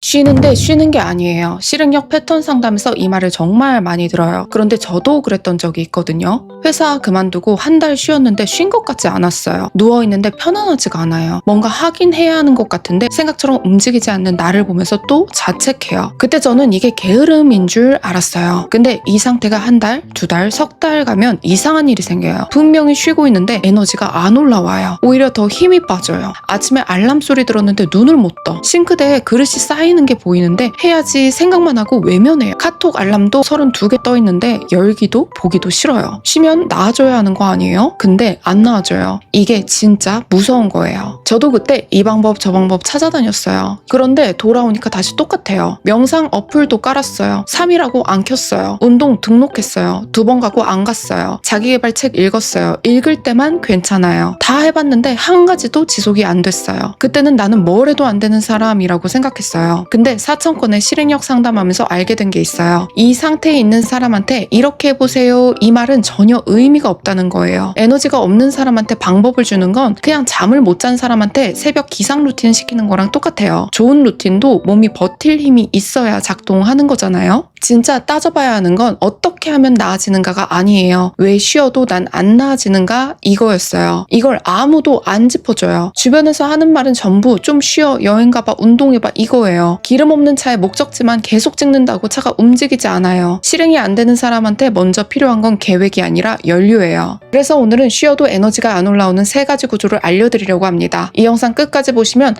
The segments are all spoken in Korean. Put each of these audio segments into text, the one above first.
쉬는데 쉬는 게 아니에요. 실행력 패턴 상담에서 이 말을 정말 많이 들어요. 그런데 저도 그랬던 적이 있거든요. 회사 그만두고 한 달 쉬었는데 쉰 것 같지 않았어요. 누워있는데 편안하지가 않아요. 뭔가 하긴 해야 하는 것 같은데 생각처럼 움직이지 않는 나를 보면서 또 자책해요. 그때 저는 이게 게으름인 줄 알았어요. 근데 이 상태가 한 달, 두 달, 석 달 가면 이상한 일이 생겨요. 분명히 쉬고 있는데 에너지가 안 올라와요. 오히려 더 힘이 빠져요. 아침에 알람 소리 들었는데 눈을 못 떠. 싱크대에 그릇이 쌓이는 게 보이는데 해야지 생각만 하고 외면해요. 카톡 알람도 32개 떠 있는데 열기도 보기도 싫어요. 쉬면 나아져야 하는 거 아니에요? 근데 안 나아져요. 이게 진짜 무서운 거예요. 저도 그때 이 방법 저 방법 찾아다녔어요. 그런데 돌아오니까 다시 똑같아요. 명상 어플도 깔았어요. 3일하고 안 켰어요. 운동 등록했어요. 2번 가고 안 갔어요. 자기계발 책 읽었어요. 읽을 때만 괜찮아요. 다 해봤는데 한 가지도 지속이 안 됐어요. 그때는 나는 뭘 해도 안 되는 사람이라고 생각했어요. 근데 4,000건의 실행력 상담하면서 알게 된 게 있어요. 이 상태에 있는 사람한테 이렇게 해보세요. 이 말은 전혀 의미가 없다는 거예요. 에너지가 없는 사람한테 방법을 주는 건 그냥 잠을 못 잔 사람한테 새벽 기상 루틴 시키는 거랑 똑같아요. 좋은 루틴도 몸이 버틸 힘이 있어야 작동하는 거잖아요. 진짜 따져봐야 하는 건 어떻게 하면 나아지는가가 아니에요. 왜 쉬어도 난 안 나아지는가 이거였어요. 이걸 아무도 안 짚어줘요. 주변에서 하는 말은 전부 좀 쉬어, 여행 가봐, 운동해봐 이거예요. 기름 없는 차에 목적지만 계속 찍는다고 차가 움직이지 않아요. 실행이 안 되는 사람한테 먼저 필요한 건 계획이 아니라 연료예요. 그래서 오늘은 쉬어도 에너지가 안 올라오는 3가지 구조를 알려드리려고 합니다. 이 영상 끝까지 보시면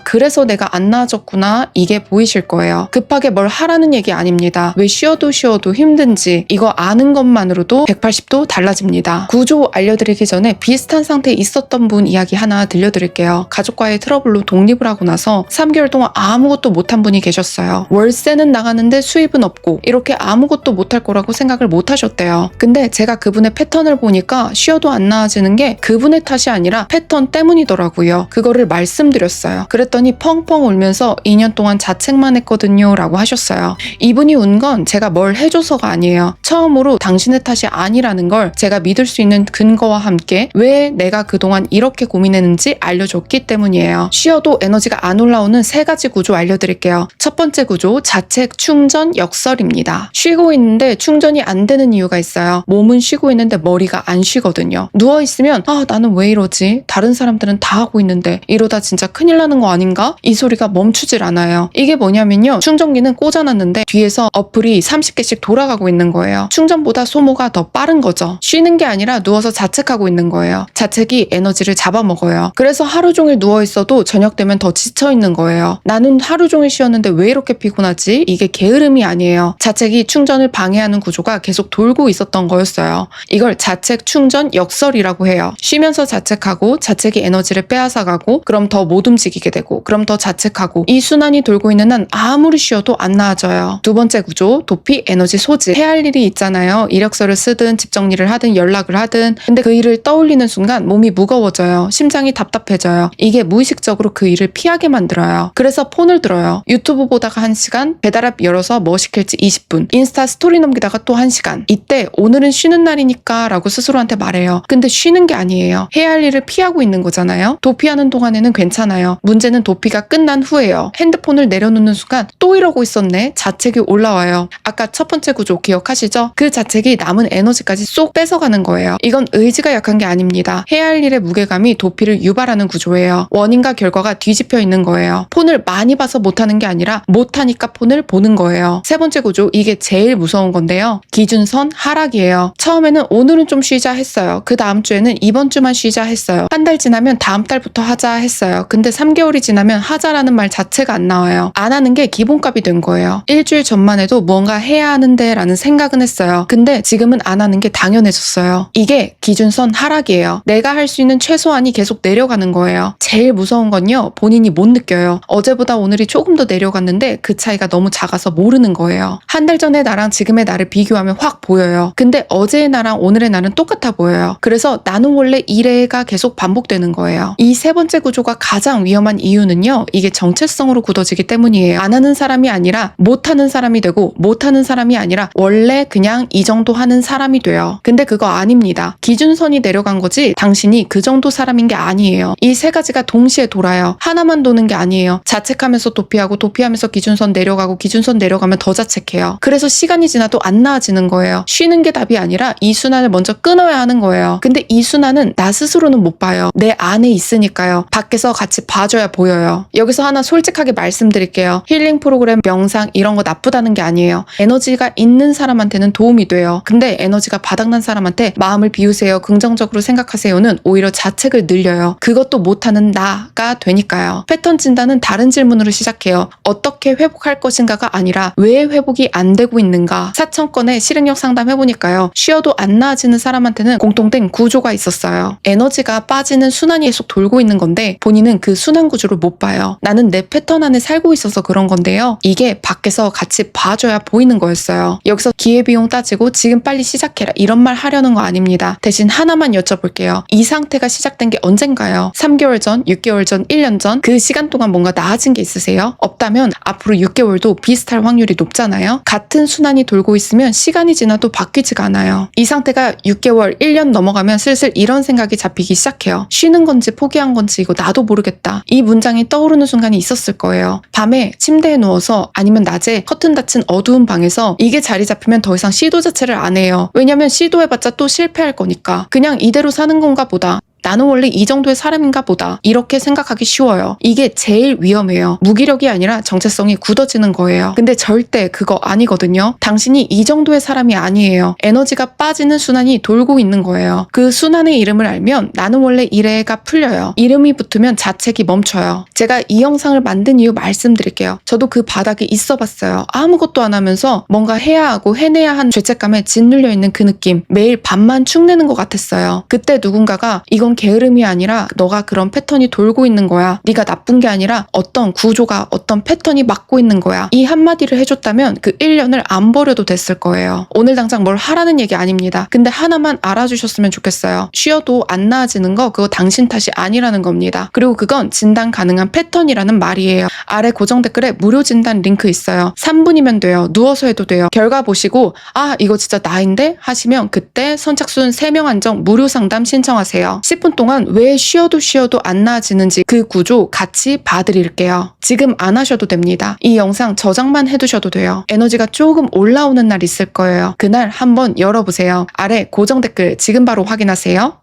그래서 내가 안 나아졌구나 이게 보이실 거예요. 급하게 뭘 하라는 얘기 아닙니다. 왜 쉬어도 힘든지 이거 아는 것만으로도 180도 달라집니다. 구조 알려드리기 전에 비슷한 상태에 있었던 분 이야기 하나 들려드릴게요. 가족과의 트러블로 독립을 하고 나서 3개월 동안 아무것도 못한 분이 계셨어요. 월세는 나가는데 수입은 없고 이렇게 아무것도 못할 거라고 생각을 못 하셨대요. 근데 제가 그분의 패턴을 보니까 쉬어도 안 나아지는 게 그분의 탓이 아니라 패턴 때문이더라고요. 그거를 말씀드렸어요. 그랬더니 펑펑 울면서 2년 동안 자책만 했거든요 라고 하셨어요. 이분이 운 건 제가 뭘 해줘서가 아니에요. 처음으로 당신의 탓이 아니라는 걸 제가 믿을 수 있는 근거와 함께 왜 내가 그동안 이렇게 고민했는지 알려줬기 때문이에요. 쉬어도 에너지가 안 올라오는 3가지 구조 알려드릴게요. 첫 번째 구조, 자책, 충전, 역설입니다. 쉬고 있는데 충전이 안 되는 이유가 있어요. 몸은 쉬고 있는데 머리가 안 쉬거든요. 누워있으면 나는 왜 이러지? 다른 사람들은 다 하고 있는데 이러다 진짜 큰일 나는 거 아닌가? 이 소리가 멈추질 않아요. 이게 뭐냐면요. 충전기는 꽂아놨는데 뒤에서 어플이 30개씩 돌아가고 있는 거예요. 충전보다 소모가 더 빠른 거죠. 쉬는 게 아니라 누워서 자책하고 있는 거예요. 자책이 에너지를 잡아먹어요. 그래서 하루 종일 누워있어도 저녁 되면 더 지쳐있는 거예요. 나는 하루 종일 쉬었는데 왜 이렇게 피곤하지? 이게 게으름이 아니에요. 자책이 충전을 방해하는 구조가 계속 돌고 있었던 거였어요. 이걸 자책, 충전, 역설이라고 해요. 쉬면서 자책하고 자책이 에너지를 빼앗아가고 그럼 더 못 움직이게 되고 그럼 더 자책하고 이 순환이 돌고 있는 한 아무리 쉬어도 안 나아져요. 두 번째 구조, 도피, 에너지 소지. 해야 할 일이 있잖아요. 이력서를 쓰든 집 정리를 하든 연락을 하든 근데 그 일을 떠올리는 순간 몸이 무거워져요. 심장이 답답해져요. 이게 무의식적으로 그 일을 피하게 만들어요. 그래서 폰을 들어요. 유튜브 보다가 1시간, 배달앱 열어서 뭐 시킬지 20분, 인스타 스토리 넘기다가 또 1시간. 이때 오늘은 쉬는 날이니까 라고 스스로한테 말해요. 근데 쉬는 게 아니에요. 해야 할 일을 피하고 있는 거잖아요. 도피하는 동안에는 괜찮아요. 문제는 도피가 끝난 후예요. 핸드폰을 내려놓는 순간 또 이러고 있었네. 자책이 올라와요. 아까 첫 번째 구조 기억하시죠? 그 자책이 남은 에너지까지 쏙 뺏어가는 거예요. 이건 의지가 약한 게 아닙니다. 해야 할 일의 무게감이 도피를 유발하는 구조예요. 원인과 결과가 뒤집혀 있는 거예요. 폰을 많이 봐서 못하는 게 아니라 못하니까 폰을 보는 거예요. 세 번째 구조, 이게 제일 무서운 건데요. 기준선 하락이에요. 처음에는 오늘은 좀 쉬자 했어요. 그 다음 주에는 이번 주만 쉬자 했어요. 한 달 지나면 다음 달부터 하자 했어요. 근데 3개월이 지나면 하자라는 말 자체가 안 나와요. 안 하는 게 기본값이 된 거예요. 일주일 전만 해도 무언가 해야 하는데 라는 생각은 했어요. 근데 지금은 안 하는 게 당연해졌어요. 이게 기준선 하락이에요. 내가 할 수 있는 최소한이 계속 내려가는 거예요. 제일 무서운 건요. 본인이 못 느껴요. 어제보다 오늘이 조금 더 내려갔는데 그 차이가 너무 작아서 모르는 거예요. 한 달 전의 나랑 지금의 나를 비교하면 확 보여요. 근데 어제의 나랑 오늘의 나는 똑같아 보여요. 그래서 나는 원래 이래가 계속 반복되는 거예요. 이 세 번째 구조가 가장 위험한 이유는요. 이게 정체성으로 굳어지기 때문이에요. 안 하는 사람이 아니라 못하는 사람이 되고 잘하고 못하는 사람이 아니라 원래 그냥 이 정도 하는 사람이 돼요. 근데 그거 아닙니다. 기준선이 내려간 거지 당신이 그 정도 사람인 게 아니에요. 이 세 가지가 동시에 돌아요. 하나만 도는 게 아니에요. 자책하면서 도피하고 도피하면서 기준선 내려가고 기준선 내려가면 더 자책해요. 그래서 시간이 지나도 안 나아지는 거예요. 쉬는 게 답이 아니라 이 순환을 먼저 끊어야 하는 거예요. 근데 이 순환은 나 스스로는 못 봐요. 내 안에 있으니까요. 밖에서 같이 봐줘야 보여요. 여기서 하나 솔직하게 말씀드릴게요. 힐링 프로그램, 명상 이런 거 나쁘다는 게 아니에요. 에너지가 있는 사람한테는 도움이 돼요. 근데 에너지가 바닥난 사람한테 마음을 비우세요, 긍정적으로 생각하세요는 오히려 자책을 늘려요. 그것도 못하는 나가 되니까요. 패턴 진단은 다른 질문으로 시작해요. 어떻게 회복할 것인가가 아니라 왜 회복이 안 되고 있는가. 4,000건의 실행력 상담 해보니까요. 쉬어도 안 나아지는 사람한테는 공통된 구조가 있었어요. 에너지가 빠지는 순환이 계속 돌고 있는 건데 본인은 그 순환 구조를 못 봐요. 나는 내 패턴 안에 살고 있어서 그런 건데요. 이게 밖에서 같이 봐줘야 보이는 거였어요. 여기서 기회비용 따지고 지금 빨리 시작해라 이런 말 하려는 거 아닙니다. 대신 하나만 여쭤볼게요. 이 상태가 시작된 게 언젠가요? 3개월 전, 6개월 전, 1년 전? 그 시간 동안 뭔가 나아진 게 있으세요? 없다면 앞으로 6개월도 비슷할 확률이 높잖아요. 같은 순환이 돌고 있으면 시간이 지나도 바뀌지가 않아요. 이 상태가 6개월, 1년 넘어가면 슬슬 이런 생각이 잡히기 시작해요. 쉬는 건지 포기한 건지 이거 나도 모르겠다. 이 문장이 떠오르는 순간이 있었을 거예요. 밤에 침대에 누워서 아니면 낮에 커튼 닫힌 어두운 방에서 이게 자리 잡히면 더 이상 시도 자체를 안 해요. 왜냐면 시도해봤자 또 실패할 거니까. 그냥 이대로 사는 건가 보다. 나는 원래 이 정도의 사람인가 보다. 이렇게 생각하기 쉬워요. 이게 제일 위험해요. 무기력이 아니라 정체성이 굳어지는 거예요. 근데 절대 그거 아니거든요. 당신이 이 정도의 사람이 아니에요. 에너지가 빠지는 순환이 돌고 있는 거예요. 그 순환의 이름을 알면 나는 원래 이래가 풀려요. 이름이 붙으면 자책이 멈춰요. 제가 이 영상을 만든 이유 말씀드릴게요. 저도 그 바닥에 있어 봤어요. 아무것도 안 하면서 뭔가 해야 하고 해내야 한 죄책감에 짓눌려 있는 그 느낌. 매일 밤만 축내는 것 같았어요. 그때 누군가가 이건 게으름이 아니라 너가 그런 패턴이 돌고 있는 거야. 네가 나쁜 게 아니라 어떤 구조가 어떤 패턴이 막고 있는 거야. 이 한마디를 해줬다면 그 1년을 안 버려도 됐을 거예요. 오늘 당장 뭘 하라는 얘기 아닙니다. 근데 하나만 알아주셨으면 좋겠어요. 쉬어도 안 나아지는 거 그거 당신 탓이 아니라는 겁니다. 그리고 그건 진단 가능한 패턴이라는 말이에요. 아래 고정 댓글에 무료 진단 링크 있어요. 3분이면 돼요. 누워서 해도 돼요. 결과 보시고 아 이거 진짜 나인데? 하시면 그때 선착순 3명 한정 무료 상담 신청하세요. 10분 동안 왜 쉬어도 안 나아지는지 그 구조 같이 봐드릴게요. 지금 안 하셔도 됩니다. 이 영상 저장만 해두셔도 돼요. 에너지가 조금 올라오는 날 있을 거예요. 그날 한번 열어보세요. 아래 고정 댓글 지금 바로 확인하세요.